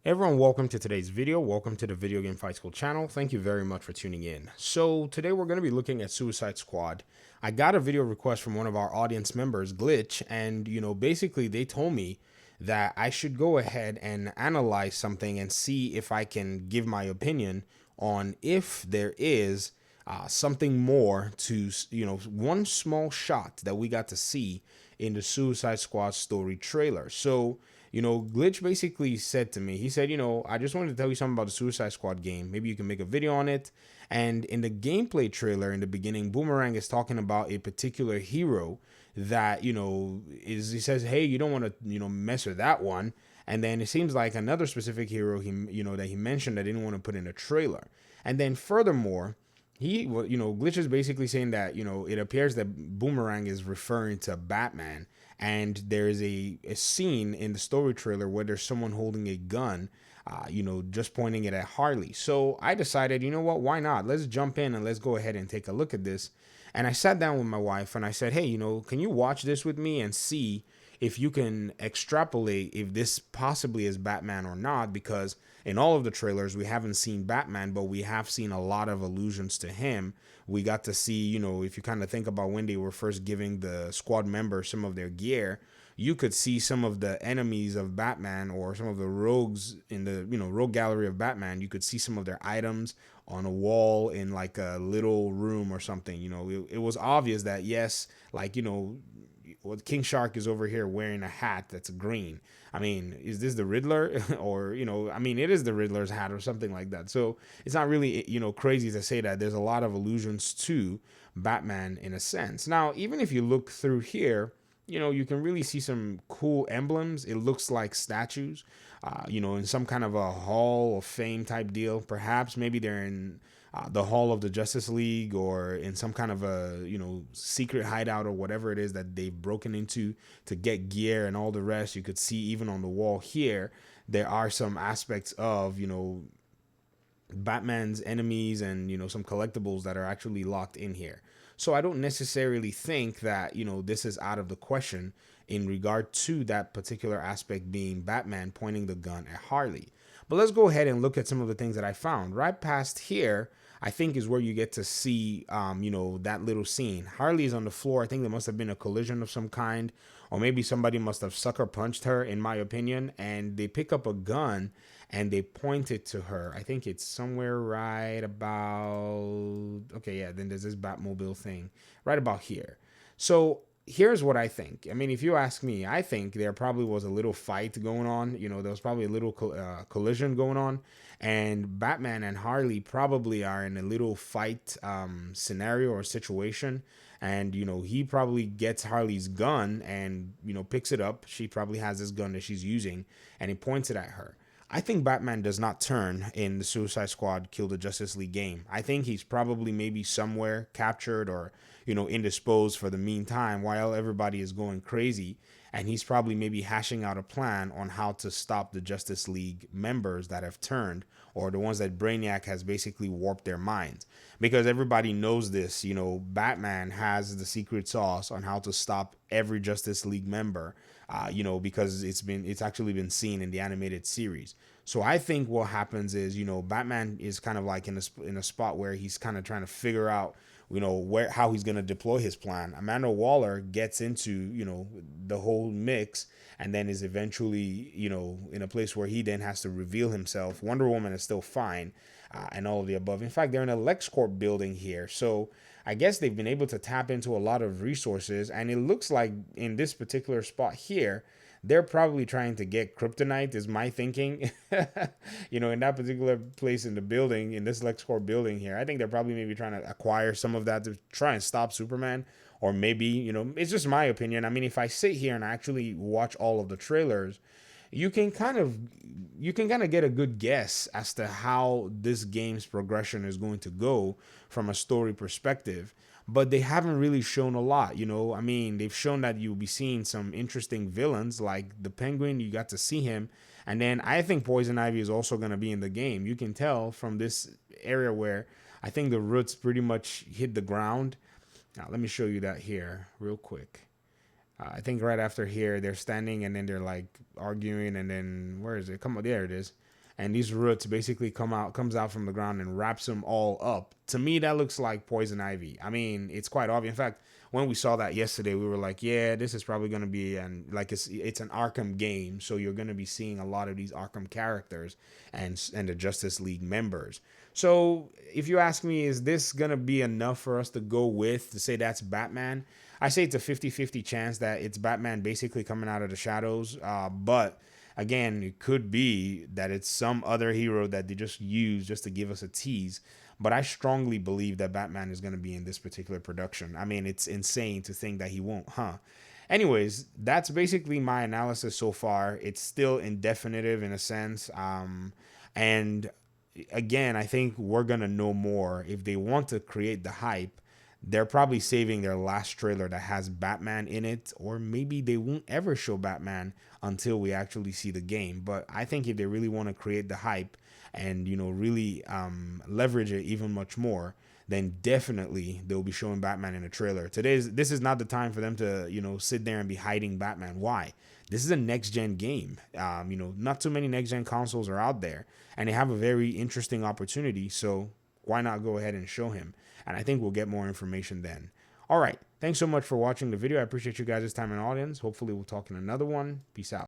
Hey everyone, welcome to today's video. Welcome to the Video Game Fight School channel. Thank you very much for tuning in. So today we're going to be looking at Suicide Squad. I got a video request from one of our audience members, Glitch, and basically they told me that I should go ahead and analyze something and see if I can give my opinion on if there is something more to, one small shot that we got to see in the Suicide Squad story trailer. So, Glitch basically said to me, he said, I just wanted to tell you something about the Suicide Squad game. Maybe you can make a video on it. And in the gameplay trailer in the beginning, Boomerang is talking about a particular hero that, he says, hey, you don't want to, mess with that one. And then it seems like another specific hero that he mentioned that didn't want to put in a trailer. And then furthermore, Glitch is basically saying that, it appears that Boomerang is referring to Batman. And there's a scene in the story trailer where there's someone holding a gun, just pointing it at Harley. So I decided, you know what, why not? Let's jump in and let's go ahead and take a look at this. And I sat down with my wife and I said, hey, can you watch this with me and see if you can extrapolate if this possibly is Batman or not? Because in all of the trailers, we haven't seen Batman, but we have seen a lot of allusions to him. We got to see, if you kind of think about when they were first giving the squad members some of their gear, you could see some of the enemies of Batman or some of the rogues in the, rogue gallery of Batman. You could see some of their items on a wall in like a little room or something. It was obvious that, yes, like, King Shark is over here wearing a hat that's green. I mean, is this the Riddler? Or, it is the Riddler's hat or something like that. So it's not really, crazy to say that there's a lot of allusions to Batman in a sense. Now, even if you look through here, you can really see some cool emblems. It looks like statues, in some kind of a Hall of Fame type deal. Perhaps maybe they're in the Hall of the Justice League or in some kind of a, secret hideout or whatever it is that they've broken into to get gear and all the rest. You could see even on the wall here, there are some aspects of, Batman's enemies and, some collectibles that are actually locked in here. So I don't necessarily think that, this is out of the question in regard to that particular aspect being Batman pointing the gun at Harley. But let's go ahead and look at some of the things that I found. Right past here, I think is where you get to see, that little scene. Harley's on the floor. I think there must have been a collision of some kind, or maybe somebody must have sucker punched her, in my opinion, and they pick up a gun and they point it to her. I think it's somewhere right about, okay, yeah, then there's this Batmobile thing right about here. So here's what I think. I mean, if you ask me, I think there probably was a little fight going on. There was probably a little collision going on, and Batman and Harley probably are in a little fight scenario or situation. And, he probably gets Harley's gun and, picks it up. She probably has this gun that she's using, and he points it at her. I think Batman does not turn in the Suicide Squad Kill the Justice League game. I think he's probably maybe somewhere captured or, indisposed for the meantime while everybody is going crazy. And he's probably maybe hashing out a plan on how to stop the Justice League members that have turned, or the ones that Brainiac has basically warped their minds. Because everybody knows this, Batman has the secret sauce on how to stop every Justice League member. Because it's actually been seen in the animated series. So I think what happens is, Batman is kind of like in a spot where he's kind of trying to figure out, how he's going to deploy his plan. Amanda Waller gets into, the whole mix and then is eventually, in a place where he then has to reveal himself. Wonder Woman is still fine and all of the above. In fact, they're in a LexCorp building here. So I guess they've been able to tap into a lot of resources, and it looks like in this particular spot here, they're probably trying to get kryptonite, is my thinking. In that particular place in the building, in this LexCorp building here, I think they're probably maybe trying to acquire some of that to try and stop Superman. Or maybe, it's just my opinion. I mean, if I sit here and I actually watch all of the trailers, you can kind of get a good guess as to how this game's progression is going to go from a story perspective. But they haven't really shown a lot, I mean, they've shown that you'll be seeing some interesting villains like the Penguin. You got to see him. And then I think Poison Ivy is also going to be in the game. You can tell from this area where I think the roots pretty much hit the ground. Now, let me show you that here real quick. I think right after here, they're standing and then they're like arguing. And then where is it? Come on, there it is. and these roots basically comes out from the ground and wraps them all up. To me, that looks like poison ivy. I mean, it's quite obvious. In fact, when we saw that yesterday, we were like, yeah, this is probably going to be it's an Arkham game, so you're going to be seeing a lot of these Arkham characters and the Justice League members. So if you ask me, is this going to be enough for us to go with to say that's Batman? I say it's a 50-50 chance that it's Batman basically coming out of the shadows, but again, it could be that it's some other hero that they just use just to give us a tease. But I strongly believe that Batman is going to be in this particular production. I mean, it's insane to think that he won't, huh? Anyways, that's basically my analysis so far. It's still indefinitive in a sense. And again, I think we're going to know more. If they want to create the hype, they're probably saving their last trailer that has Batman in it, or maybe they won't ever show Batman until we actually see the game. But I think if they really want to create the hype and really leverage it even much more, then definitely they'll be showing Batman in a trailer. This is not the time for them to sit there and be hiding Batman. Why? This is a next gen game. Not too many next gen consoles are out there, and they have a very interesting opportunity. So why not go ahead and show him? And I think we'll get more information then. All right. Thanks so much for watching the video. I appreciate you guys' time and audience. Hopefully we'll talk in another one. Peace out.